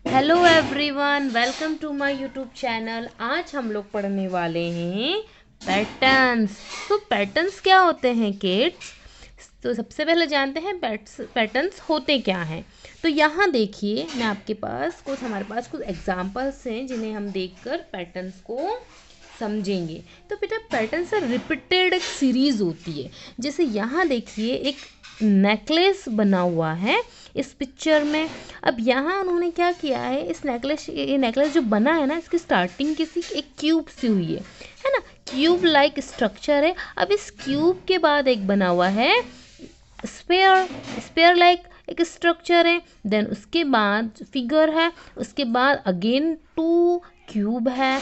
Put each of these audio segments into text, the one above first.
Hello everyone, welcome to my YouTube channel. आज हम लोग पढ़ने वाले हैं पैटर्न्स। तो पैटर्न्स क्या होते हैं किड्स? तो सबसे पहले जानते हैं पैटर्न्स होते क्या हैं। तो यहाँ देखिए, मैं आपके पास हमारे पास कुछ एग्जांपल्स हैं जिन्हें हम देखकर पैटर्न्स को समझेंगे। तो बेटा, पैटर्न से रिपीटेड एक सीरीज होती है। जैसे यहाँ देखिए, एक नेकलेस बना हुआ है इस पिक्चर में। अब यहाँ उन्होंने क्या किया है, ये नेकलेस जो बना है ना, इसकी स्टार्टिंग किसी एक क्यूब से हुई है ना। क्यूब लाइक स्ट्रक्चर है। अब इस क्यूब के बाद एक बना हुआ है स्पेयर। स्पेयर लाइक एक स्ट्रक्चर है। देन उसके बाद फिगर है। उसके बाद अगेन टू क्यूब है,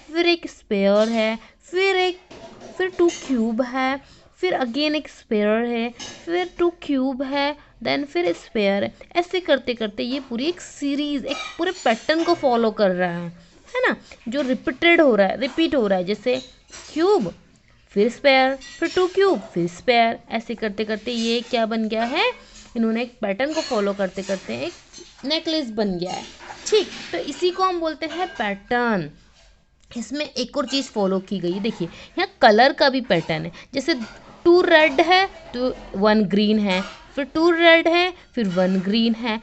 फिर एक स्पेयर है, फिर टू क्यूब है, फिर अगेन एक स्पेयर है, फिर टू क्यूब है, देन फिर स्पेयर है। ऐसे करते करते ये पूरी एक सीरीज, एक पूरे पैटर्न को फॉलो कर रहा है ना, जो रिपीटेड हो रहा है, रिपीट हो रहा है। जैसे क्यूब, फिर स्पेयर, फिर टू क्यूब, फिर स्पेयर। ऐसे करते करते ये क्या बन गया है, इन्होंने एक पैटर्न को फॉलो करते करते एक नेकलेस बन गया है। ठीक, तो इसी को हम बोलते हैं पैटर्न। इसमें एक और चीज़ फॉलो की गई है। देखिए, यहाँ कलर का भी पैटर्न है। जैसे टू रेड है तो वन ग्रीन है, फिर टू रेड है, फिर वन ग्रीन है।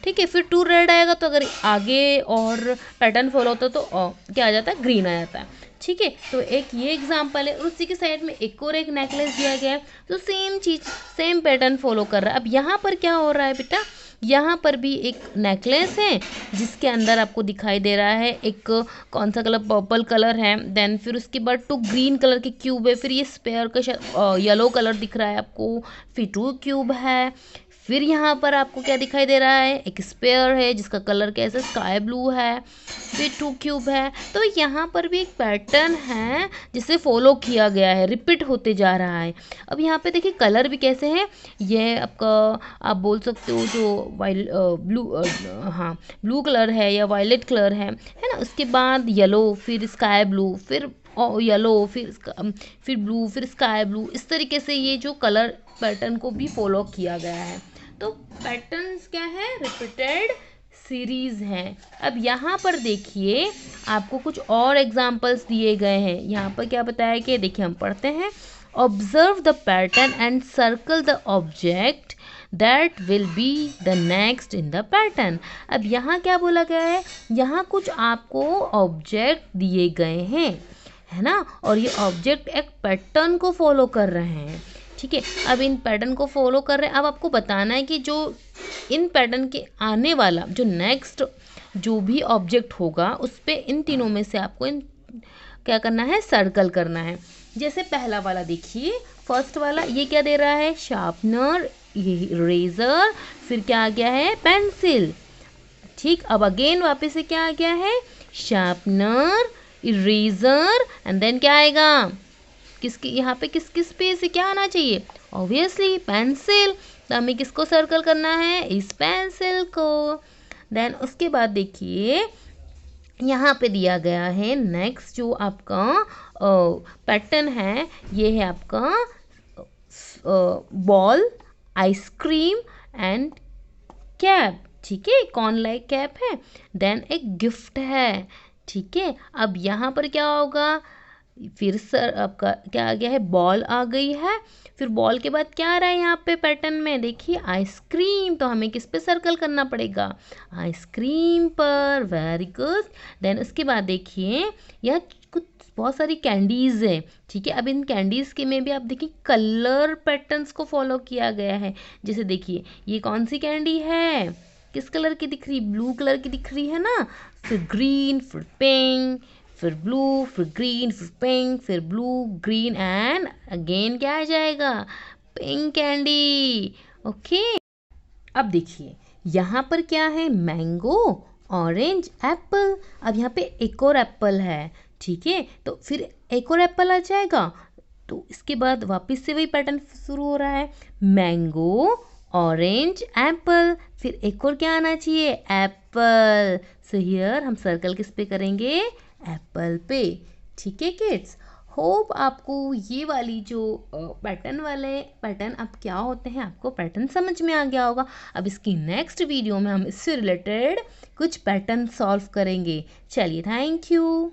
ठीक है, फिर टू रेड आएगा तो अगर आगे और पैटर्न फॉलो होता तो क्या आ जाता है, ग्रीन आ जाता है। ठीक है, तो एक ये एग्जांपल है। और उसी के साइड में एक और एक नेकलेस दिया गया है, तो सेम चीज़, सेम पैटर्न फॉलो कर रहा है। अब यहाँ पर क्या हो रहा है बेटा, यहाँ पर भी एक नेकलेस है जिसके अंदर आपको दिखाई दे रहा है एक, कौन सा कलर, पर्पल कलर है। देन फिर उसके बाद टू ग्रीन कलर के क्यूब है, फिर ये स्पेयर का येलो कलर दिख रहा है आपको, फिर टू क्यूब है। फिर यहाँ पर आपको क्या दिखाई दे रहा है, एक स्पेयर है जिसका कलर कैसे स्काई ब्लू है, फिर टू क्यूब है। तो यहाँ पर भी एक पैटर्न है जिसे फॉलो किया गया है, रिपीट होते जा रहा है। अब यहाँ पे देखिए कलर भी कैसे हैं। ये आपका, आप बोल सकते हो जो ब्लू, हाँ ब्लू कलर है या वायलेट कलर है ना। उसके बाद येलो, फिर स्काई ब्लू, फिर येलो, फिर ब्लू, फिर स्काई ब्लू। इस तरीके से ये जो कलर पैटर्न को भी फॉलो किया गया है। तो पैटर्न्स क्या है, रिपीटेड सीरीज हैं। अब यहाँ पर देखिए, आपको कुछ और एग्जांपल्स दिए गए हैं। यहाँ पर क्या बताया कि देखिए, हम पढ़ते हैं, observe the pattern and circle the object that will be the next in the pattern. अब यहाँ क्या बोला गया है, यहाँ कुछ आपको ऑब्जेक्ट दिए गए हैं, है ना, और ये ऑब्जेक्ट एक पैटर्न को फॉलो कर रहे हैं। ठीक है, अब इन पैटर्न को फॉलो कर रहे हैं। अब आपको बताना है कि जो इन पैटर्न के आने वाला, जो नेक्स्ट जो भी ऑब्जेक्ट होगा, उस पर इन तीनों में से आपको क्या करना है, सर्कल करना है। जैसे पहला वाला देखिए, फर्स्ट वाला ये क्या दे रहा है, शार्पनर, ये इरेजर, फिर क्या आ गया है, पेंसिल। ठीक, अब अगेन वापस से क्या आ गया है, शार्पनर, इरेजर, एंड देन क्या आएगा, किसकी यहाँ पे किस किस पे से क्या आना चाहिए, ऑब्वियसली पेंसिल। तो हमें किसको सर्कल करना है, इस पेंसिल को। देन उसके बाद देखिए, यहाँ पे दिया गया है नेक्स्ट जो आपका पैटर्न है, ये है आपका बॉल, आइसक्रीम एंड कैप। ठीक है, कॉर्न लाइक कैप है। देन एक गिफ्ट है। ठीक है, अब यहाँ पर क्या होगा, फिर सर आपका क्या आ गया है, बॉल आ गई है। फिर बॉल के बाद क्या आ रहा है यहाँ पे पैटर्न में, देखिए आइसक्रीम। तो हमें किस पे सर्कल करना पड़ेगा, आइसक्रीम पर। Very good. देन उसके बाद देखिए, यह कुछ बहुत सारी कैंडीज़ है। ठीक है, अब इन कैंडीज़ के में भी आप देखिए कलर पैटर्न्स को फॉलो किया गया है। जैसे देखिए, ये कौन सी कैंडी है, किस कलर की दिख रही, ब्लू कलर की दिख रही है ना। फिर ग्रीन, फिर पिंक, फिर ब्लू, फिर ग्रीन, फिर पिंक, फिर ब्लू, ग्रीन एंड अगेन क्या आ जाएगा, पिंक कैंडी। ओके, अब देखिए यहाँ पर क्या है, मैंगो, ऑरेंज, एप्पल। अब यहाँ पे एक और एप्पल है। ठीक है, तो फिर एक और एप्पल आ जाएगा। तो इसके बाद वापस से वही पैटर्न शुरू हो रहा है, मैंगो, ऑरेंज, एप्पल, फिर एक और क्या आना चाहिए, एप्पल। सो हियर हम सर्कल किस पे करेंगे, एप्पल पे। ठीक है किड्स, होप आपको ये वाली जो पैटर्न अब क्या होते हैं, आपको पैटर्न समझ में आ गया होगा। अब इसकी नेक्स्ट वीडियो में हम इससे रिलेटेड कुछ पैटर्न सॉल्व करेंगे। चलिए, थैंक यू।